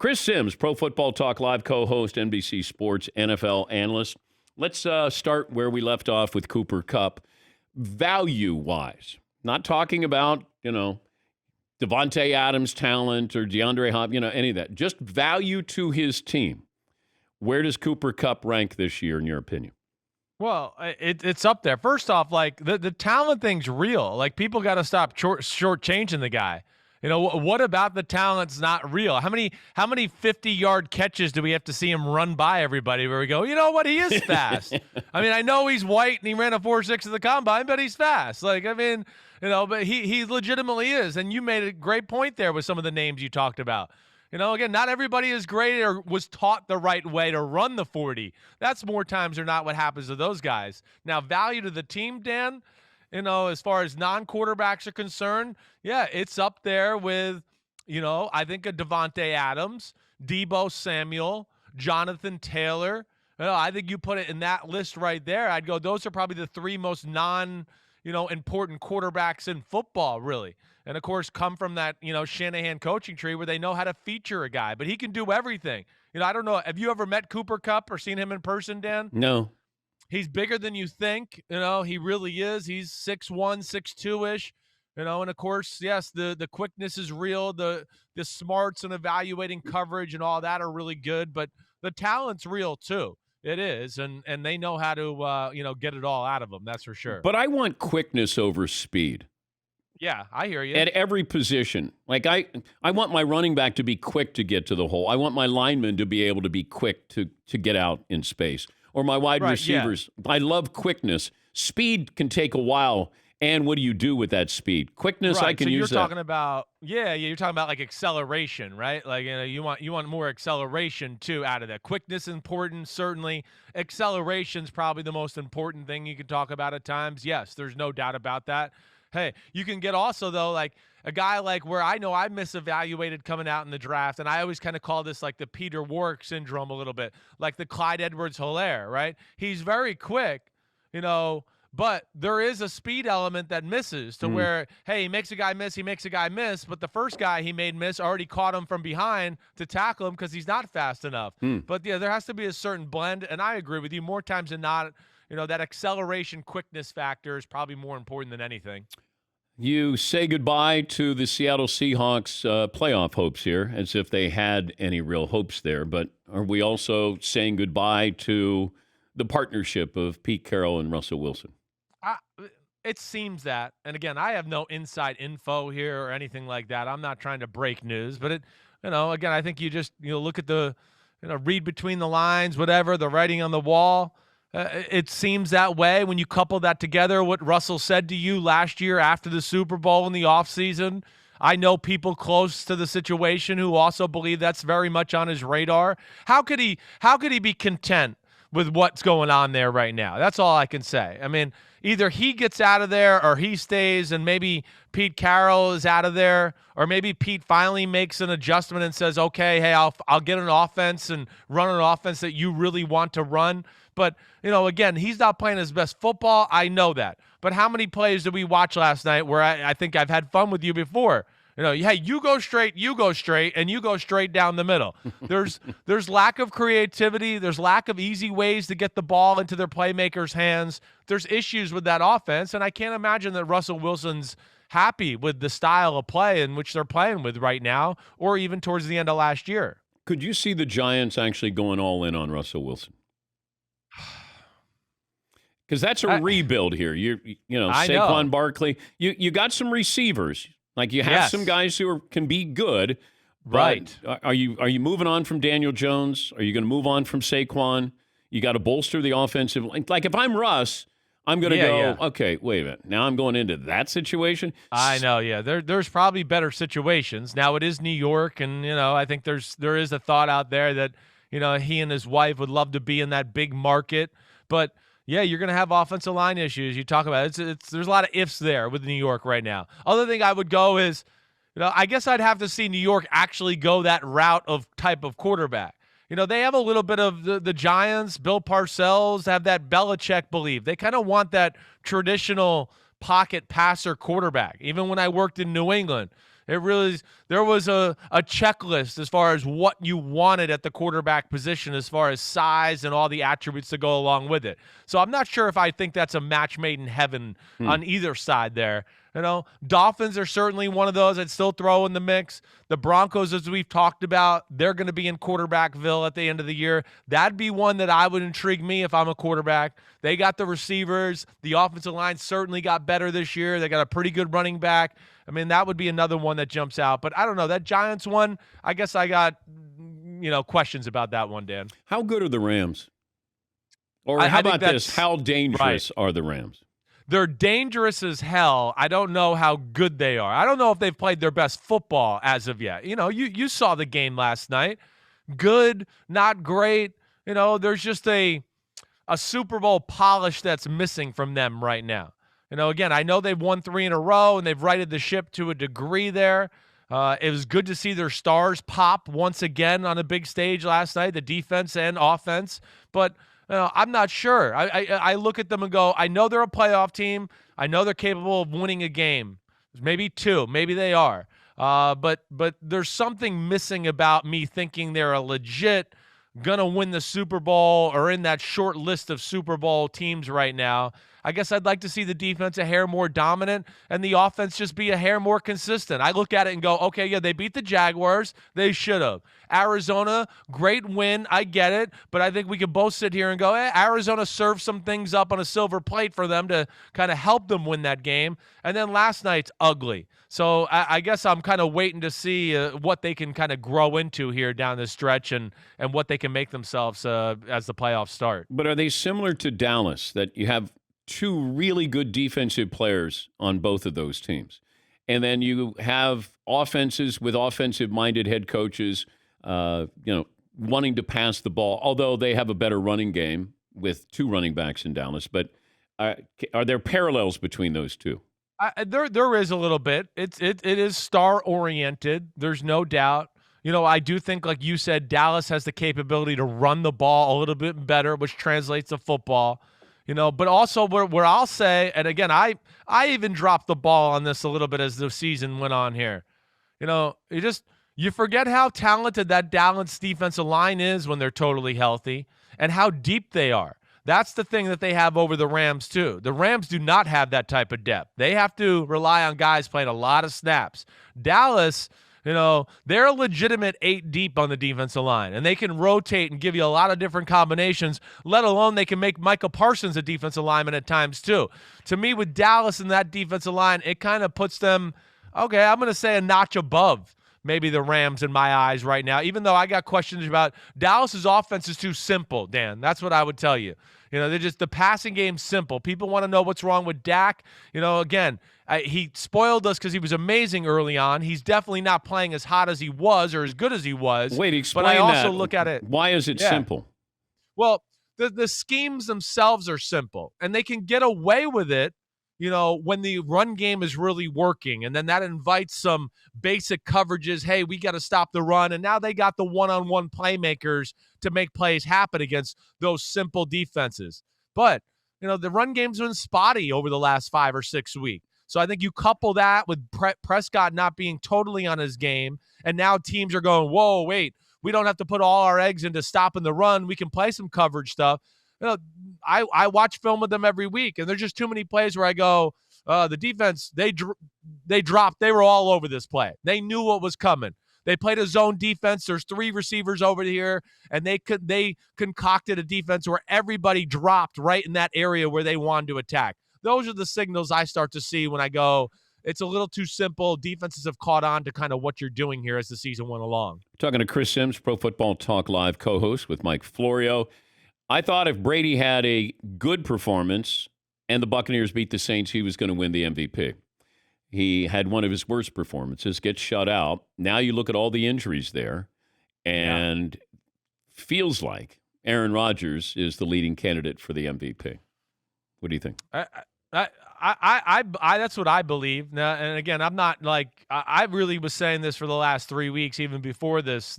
Chris Sims, Pro Football Talk Live co-host, NBC Sports NFL analyst. Let's start where we left off with Cooper Kupp. Value-wise, not talking about, Devontae Adams' talent or DeAndre Hopkins, any of that. Just value to his team. Where does Cooper Kupp rank this year, in your opinion? Well, it's up there. First off, the talent thing's real. Like, people got to stop shortchanging the guy. What about the talent's not real? How many 50-yard catches do we have to see him run by everybody where we go, you know what, he is fast. I mean, I know he's white and he ran a 4.6 at the combine, but he's fast. But he legitimately is. And you made a great point there with some of the names you talked about. Again, not everybody is great or was taught the right way to run the 40. That's more times or not what happens to those guys. Now, value to the team, Dan, as far as non-quarterbacks are concerned, yeah, it's up there with, I think a Devontae Adams, Deebo Samuel, Jonathan Taylor. I think you put it in that list right there. I'd go, those are probably the three most important quarterbacks in football, really. And, of course, come from that, Shanahan coaching tree where they know how to feature a guy. But he can do everything. I don't know. Have you ever met Cooper Kupp or seen him in person, Dan? No. He's bigger than you think. He really is. He's 6'1", 6'2"-ish. And, of course, yes, the quickness is real. The smarts and evaluating coverage and all that are really good. But the talent's real, too. It is. And they know how to, get it all out of him. That's for sure. But I want quickness over speed. Yeah, I hear you. At every position. Like, I want my running back to be quick to get to the hole. I want my lineman to be able to be quick to get out in space. Or my wide receivers. Yeah. I love quickness. Speed can take a while. And what do you do with that speed? Quickness, I can use that. You're talking about, you're talking about like acceleration, right? Like, you want more acceleration too out of that. Quickness is important, certainly. Acceleration's probably the most important thing you can talk about at times. Yes, there's no doubt about that. Hey, you can get also, though, like a guy like where I know I misevaluated coming out in the draft, and I always kind of call this like the Peter Warwick syndrome a little bit, like the Clyde Edwards-Helaire, right? He's very quick, but there is a speed element that misses to where, hey, he makes a guy miss, but the first guy he made miss already caught him from behind to tackle him because he's not fast enough. But, yeah, there has to be a certain blend, and I agree with you more times than not. That acceleration quickness factor is probably more important than anything. You say goodbye to the Seattle Seahawks playoff hopes here, as if they had any real hopes there. But are we also saying goodbye to the partnership of Pete Carroll and Russell Wilson? It seems that. And, again, I have no inside info here or anything like that. I'm not trying to break news. But, again, I think you just look at the read between the lines, whatever, the writing on the wall. It seems that way when you couple that together, what Russell said to you last year after the Super Bowl in the offseason. I know people close to the situation who also believe that's very much on his radar. How could he be content with what's going on there right now? That's all I can say. I mean, either he gets out of there or he stays, and maybe Pete Carroll is out of there, or maybe Pete finally makes an adjustment and says, okay, hey, I'll get an offense and run an offense that you really want to run. But, again, he's not playing his best football. I know that. But how many plays did we watch last night where I think I've had fun with you before? Hey, you go straight, and you go straight down the middle. There's lack of creativity. There's lack of easy ways to get the ball into their playmakers' hands. There's issues with that offense, and I can't imagine that Russell Wilson's happy with the style of play in which they're playing with right now, or even towards the end of last year. Could you see the Giants actually going all in on Russell Wilson? Because that's a rebuild here. Saquon Barkley. You got some receivers. Like, you have some guys who can be good. Right. Are you moving on from Daniel Jones? Are you going to move on from Saquon? You got to bolster the offensive. Like, if I'm Russ, I'm going to go, okay, wait a minute. Now I'm going into that situation? I know, yeah. There's probably better situations. Now, it is New York, and, I think there is a thought out there that, he and his wife would love to be in that big market. But, yeah, you're going to have offensive line issues. You talk about it. There's a lot of ifs there with New York right now. Other thing I would go is, I guess I'd have to see New York actually go that route of type of quarterback. They have a little bit of the Giants, Bill Parcells, have that Belichick belief. They kind of want that traditional pocket passer quarterback. Even when I worked in New England, It really there was a checklist as far as what you wanted at the quarterback position as far as size and all the attributes that go along with it. So I'm not sure if I think that's a match made in heaven on either side there. Dolphins are certainly one of those I'd still throw in the mix. The Broncos, as we've talked about, they're going to be in quarterbackville at the end of the year. That'd be one that I would intrigue me if I'm a quarterback. They got the receivers. The offensive line certainly got better this year. They got a pretty good running back. I mean, that would be another one that jumps out. But I don't know. That Giants one, I guess I got, questions about that one, Dan. How good are the Rams? Or how about this? How dangerous are the Rams? They're dangerous as hell. I don't know how good they are. I don't know if they've played their best football as of yet. You saw the game last night. Good, not great. There's just a Super Bowl polish that's missing from them right now. Again, I know they've won 3 in a row and they've righted the ship to a degree there. It was good to see their stars pop once again on a big stage last night, the defense and offense. But I'm not sure. I look at them and go, I know they're a playoff team. I know they're capable of winning a game. Maybe 2. Maybe they are. But there's something missing about me thinking they're a legit going to win the Super Bowl or in that short list of Super Bowl teams right now. I guess I'd like to see the defense a hair more dominant and the offense just be a hair more consistent. I look at it and go, okay, yeah, they beat the Jaguars. They should have. Arizona, great win. I get it. But I think we can both sit here and go, Arizona served some things up on a silver plate for them to kind of help them win that game. And then last night's ugly. So I guess I'm kind of waiting to see what they can kind of grow into here down the stretch and what they can make themselves as the playoffs start. But are they similar to Dallas, that you have 2 really good defensive players on both of those teams? And then you have offenses with offensive-minded head coaches, wanting to pass the ball, although they have a better running game with 2 running backs in Dallas. But are there parallels between those two? There is a little bit. It is star-oriented. There's no doubt. I do think, like you said, Dallas has the capability to run the ball a little bit better, which translates to football. But also where I'll say, and again, I even dropped the ball on this a little bit as the season went on here. You forget how talented that Dallas defensive line is when they're totally healthy and how deep they are. That's the thing that they have over the Rams, too. The Rams do not have that type of depth. They have to rely on guys playing a lot of snaps. Dallas, they're a legitimate 8 deep on the defensive line, and they can rotate and give you a lot of different combinations, let alone they can make Micah Parsons a defensive lineman at times, too. To me, with Dallas and that defensive line, it kind of puts them, okay, I'm going to say a notch above maybe the Rams in my eyes right now, even though I got questions about Dallas's offense is too simple, Dan. That's what I would tell you. They're just the passing game's simple. People want to know what's wrong with Dak. Again, he spoiled us because he was amazing early on. He's definitely not playing as hot as he was or as good as he was. Wait, explain that. But I also that. Look at it. Why is it simple? Well, the schemes themselves are simple, and they can get away with it, when the run game is really working, and then that invites some basic coverages. Hey, we got to stop the run. And now they got the one-on-one playmakers to make plays happen against those simple defenses. But, the run game's been spotty over the last 5 or 6 weeks. So I think you couple that with Prescott not being totally on his game, and now teams are going, whoa, wait, we don't have to put all our eggs into stopping the run. We can play some coverage stuff. I watch film with them every week, and there's just too many plays where I go, the defense, they dropped. They were all over this play. They knew what was coming. They played a zone defense. There's 3 receivers over here, and they concocted a defense where everybody dropped right in that area where they wanted to attack. Those are the signals I start to see when I go, it's a little too simple. Defenses have caught on to kind of what you're doing here as the season went along. Talking to Chris Sims, Pro Football Talk Live co-host with Mike Florio. I thought if Brady had a good performance and the Buccaneers beat the Saints, he was going to win the MVP. He had one of his worst performances, gets shut out. Now you look at all the injuries there, and feels like Aaron Rodgers is the leading candidate for the MVP. What do you think? That's what I believe. Now, and again, I'm not like I really was saying this for the last 3 weeks, even before this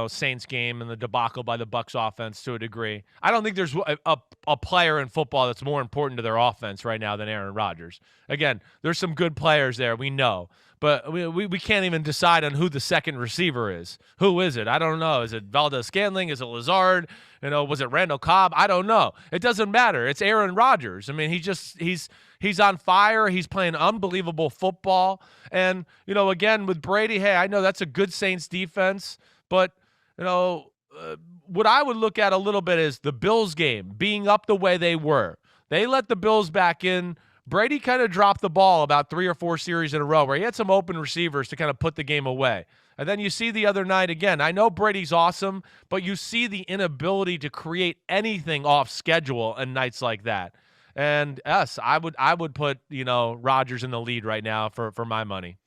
Saints game and the debacle by the Bucs offense to a degree. I don't think there's a player in football that's more important to their offense right now than Aaron Rodgers. Again, there's some good players there, we know, but we can't even decide on who the second receiver is. Who is it? I don't know. Is it Valdez-Scantling? Is it Lazard? Was it Randall Cobb? I don't know. It doesn't matter. It's Aaron Rodgers. I mean, he's on fire. He's playing unbelievable football. And, again, with Brady, hey, I know that's a good Saints defense, but, what I would look at a little bit is the Bills game being up the way they were. They let the Bills back in. Brady kind of dropped the ball about 3 or 4 series in a row where he had some open receivers to kind of put the game away. And then you see the other night again. I know Brady's awesome, but you see the inability to create anything off schedule in nights like that. And yes, I would put Rodgers in the lead right now for my money.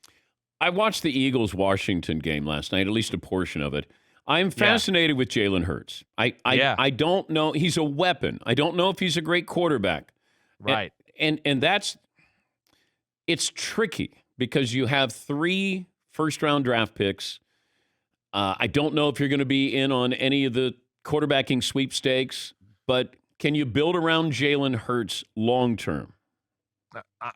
I watched the Eagles-Washington game last night, at least a portion of it. I'm fascinated with Jalen Hurts. I don't know. He's a weapon. I don't know if he's a great quarterback. Right. And it's tricky because you have 3 first-round draft picks. I don't know if you're going to be in on any of the quarterbacking sweepstakes, but can you build around Jalen Hurts long-term?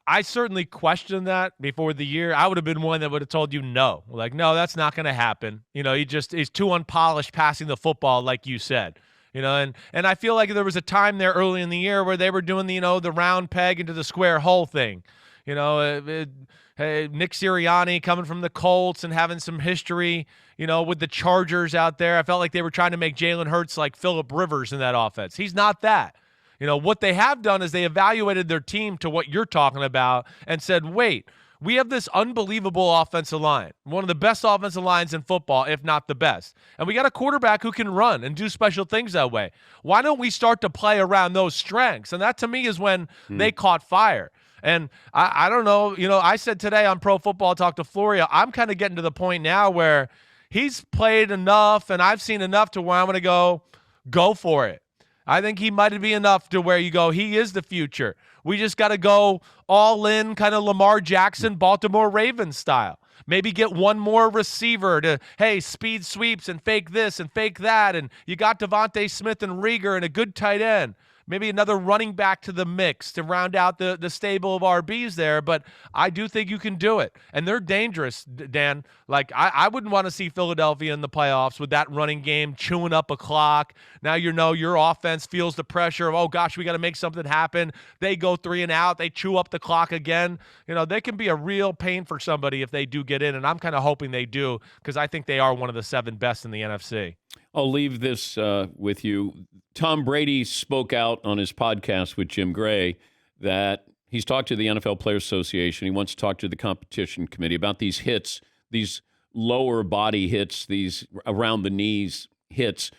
I certainly questioned that before the year. I would have been one that would have told you no. Like, no, that's not going to happen. He's too unpolished passing the football, like you said. And I feel like there was a time there early in the year where they were doing the round peg into the square hole thing. Hey, Nick Sirianni coming from the Colts and having some history, with the Chargers out there. I felt like they were trying to make Jalen Hurts like Phillip Rivers in that offense. He's not that. What they have done is they evaluated their team to what you're talking about and said, wait, we have this unbelievable offensive line, one of the best offensive lines in football, if not the best. And we got a quarterback who can run and do special things that way. Why don't we start to play around those strengths? And that, to me, is when they caught fire. And I don't know, I said today on Pro Football Talk to Floria, I'm kind of getting to the point now where he's played enough and I've seen enough to where I'm going to go for it. I think he might be enough to where you go, he is the future. We just got to go all in, kind of Lamar Jackson, Baltimore Ravens style. Maybe get one more receiver to, hey, speed sweeps and fake this and fake that. And you got Devontae Smith and Rieger and a good tight end. Maybe another running back to the mix to round out the stable of RBs there. But I do think you can do it. And they're dangerous, Dan. Like, I wouldn't want to see Philadelphia in the playoffs with that running game chewing up a clock. Now your offense feels the pressure of, oh, gosh, we got to make something happen. They go 3 and out. They chew up the clock again. They can be a real pain for somebody if they do get in. And I'm kind of hoping they do because I think they are one of the 7 best in the NFC. I'll leave this with you. Tom Brady spoke out on his podcast with Jim Gray that he's talked to the NFL Players Association. He wants to talk to the competition committee about these hits, these lower body hits, these around the knees hits.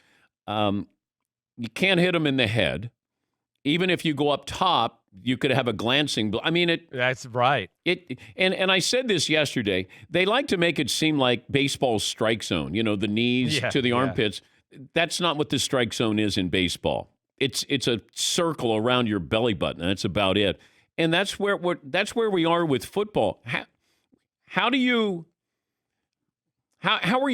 You can't hit them in the head. Even if you go up top, you could have a glancing. I mean, That's right. And I said this yesterday. They like to make it seem like baseball's strike zone. The knees to the armpits. That's not what the strike zone is in baseball. It's a circle around your belly button, and that's about it. And that's where we are with football. How are you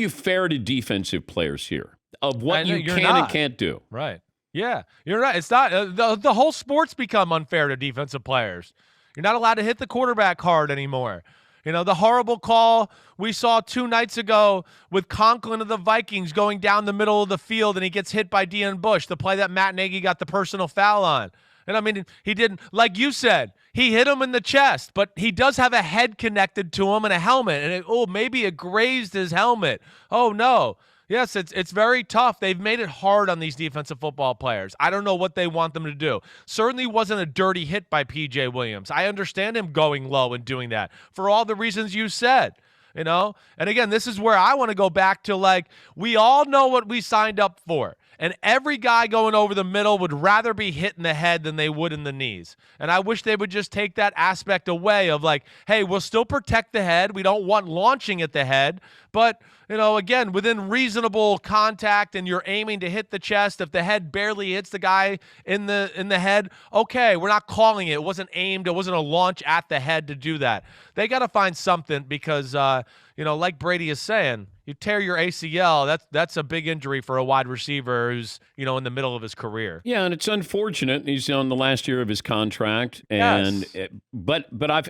fair to defensive players here of what you can and can't do? Right. Yeah, you're right. It's not the whole sport's become unfair to defensive players. You're not allowed to hit the quarterback hard anymore. The horrible call we saw 2 nights ago with Conklin of the Vikings going down the middle of the field and he gets hit by Deion Bush, the play that Matt Nagy got the personal foul on. And I mean, he didn't, like you said, he hit him in the chest, but he does have a head connected to him and a helmet. And maybe it grazed his helmet. Oh, no. Yes, it's very tough. They've made it hard on these defensive football players. I don't know what they want them to do. Certainly wasn't a dirty hit by P.J. Williams. I understand him going low and doing that for all the reasons you said, And again, this is where I want to go back to, like, we all know what we signed up for. And every guy going over the middle would rather be hit in the head than they would in the knees. And I wish they would just take that aspect away of like, hey, we'll still protect the head. We don't want launching at the head. But, again, within reasonable contact and you're aiming to hit the chest, if the head barely hits the guy in the head, okay, we're not calling it. It wasn't aimed. It wasn't a launch at the head to do that. They got to find something because, like Brady is saying, you tear your ACL, that's a big injury for a wide receiver who's, in the middle of his career. Yeah, and it's unfortunate. He's on the last year of his contract. And Yes. But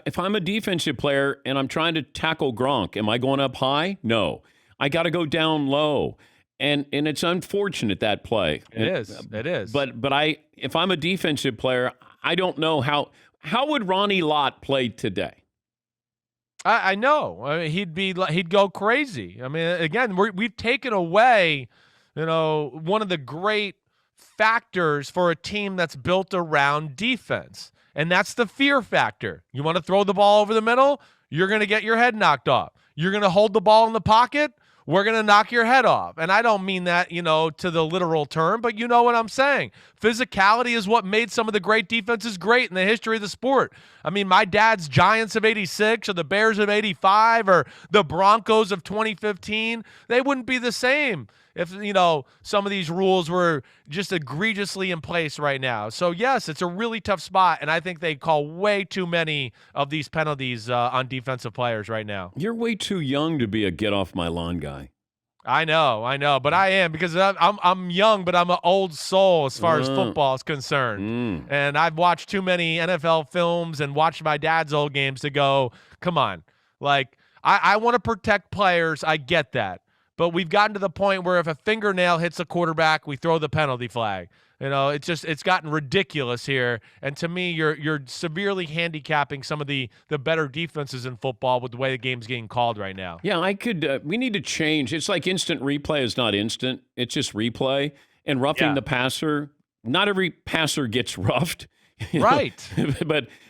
if I'm a defensive player and I'm trying to tackle Gronk, am I going up high? No. I got to go down low. And it's unfortunate, that play. It is. But if I'm a defensive player, I don't know how would Ronnie Lott play today? I know. I mean, he'd go crazy. I mean, again, we've taken away, one of the great factors for a team that's built around defense, and that's the fear factor. You want to throw the ball over the middle, you're going to get your head knocked off. You're going to hold the ball in the pocket, we're going to knock your head off. And I don't mean that, to the literal term, but you know what I'm saying. Physicality is what made some of the great defenses great in the history of the sport. I mean, my dad's Giants of 86 or the Bears of 85 or the Broncos of 2015, they wouldn't be the same if, some of these rules were just egregiously in place right now. So, yes, it's a really tough spot, and I think they call way too many of these penalties on defensive players right now. You're way too young to be a get-off-my-lawn guy. I know, but I am because I'm young, but I'm an old soul as far as football is concerned. And I've watched too many NFL films and watched my dad's old games to go, come on. Like, I want to protect players. I get that. But we've gotten to the point where if a fingernail hits a quarterback, we throw the penalty flag. It's gotten ridiculous here. And to me, you're severely handicapping some of the better defenses in football with the way the game's getting called right now. Yeah, we need to change. It's like instant replay is not instant. It's just replay. And roughing the passer, not every passer gets roughed. Right.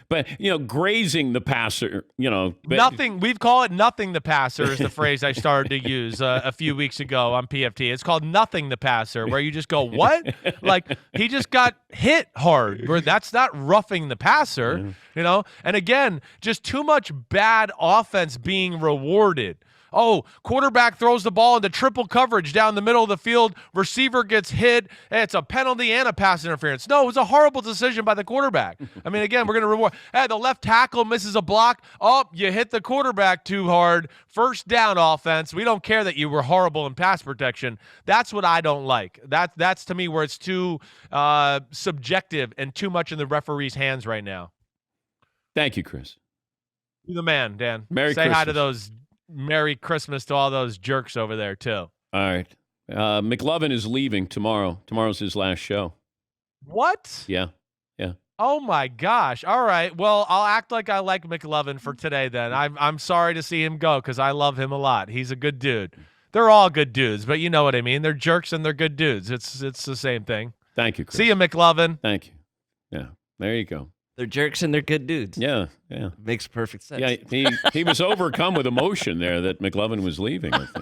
But grazing the passer, nothing. We've called it nothing the passer is the phrase I started to use a few weeks ago on PFT. It's called nothing the passer, where you just go, what? Like, he just got hit hard. Where that's not roughing the passer, And again, just too much bad offense being rewarded. Oh, quarterback throws the ball into triple coverage down the middle of the field. Receiver gets hit. It's a penalty and a pass interference. No, it was a horrible decision by the quarterback. I mean, again, we're going to reward. Hey, the left tackle misses a block. Oh, you hit the quarterback too hard. First down offense. We don't care that you were horrible in pass protection. That's what I don't like. That's to me where it's too subjective and too much in the referee's hands right now. Thank you, Chris. You're the man, Dan. Merry Say Christmas. hi to those. Merry Christmas to all those jerks over there, too. All right. McLovin is leaving tomorrow. Tomorrow's his last show. What? Yeah. Oh, my gosh. All right. Well, I'll act like I like McLovin for today then. I'm sorry to see him go because I love him a lot. He's a good dude. They're all good dudes, but you know what I mean. They're jerks and they're good dudes. It's the same thing. Thank you, Chris. See you, McLovin. Thank you. Yeah. There you go. They're jerks and they're good dudes. Yeah. Makes perfect sense. Yeah, he was overcome with emotion there that McLovin was leaving, I think.